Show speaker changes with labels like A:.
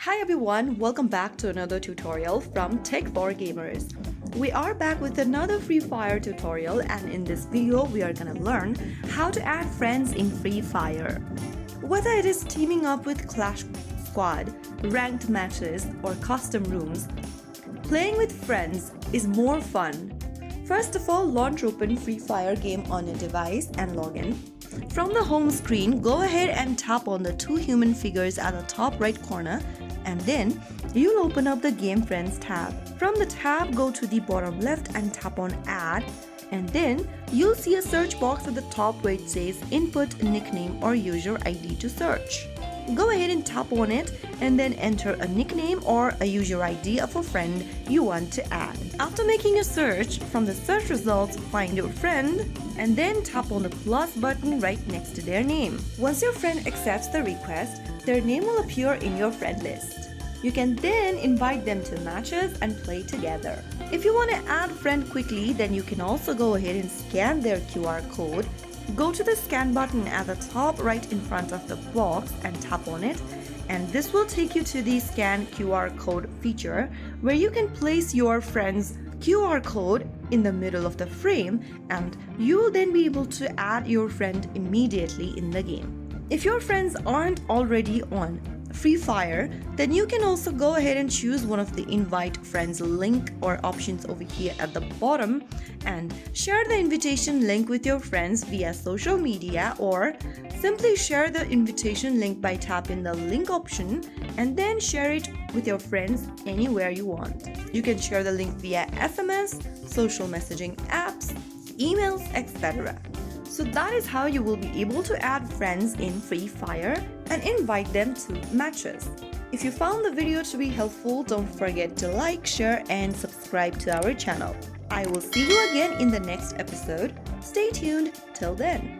A: Hi everyone, welcome back to another tutorial from Tech for Gamers. We are back with another Free Fire tutorial, and in this video we are gonna learn how to add friends in Free Fire. Whether it is teaming up with Clash Squad, ranked matches or custom rooms, playing with friends is more fun. First of all, launch open Free Fire game on your device and log in. From the home screen, go ahead and tap on the two human figures at the top right corner, and then you'll open up the Game Friends tab. From the tab, go to the bottom left and tap on Add, and then you'll see a search box at the top where it says Input nickname or user ID to search. Go ahead and tap on it and then enter a nickname or a user ID of a friend you want to add. After making a search, from the search results, find your friend and then tap on the plus button right next to their name. Once your friend accepts the request, their name will appear in your friend list. You can then invite them to matches and play together. If you want to add friend quickly, then you can also go ahead and scan their QR code. Go to the scan button at the top right in front of the box and tap on it, and this will take you to the scan QR code feature where you can place your friend's QR code in the middle of the frame, and you will then be able to add your friend immediately in the game. If your friends aren't already on Free Fire, then you can also go ahead and choose one of the invite friends link or options over here at the bottom and share the invitation link with your friends via social media, or simply share the invitation link by tapping the link option and then share it with your friends anywhere you want. You can share the link via SMS, social messaging apps, emails, etc. So that is how you will be able to add friends in Free Fire and invite them to matches. If you found the video to be helpful, don't forget to like, share and subscribe to our channel. I will see you again in the next episode. Stay tuned till then.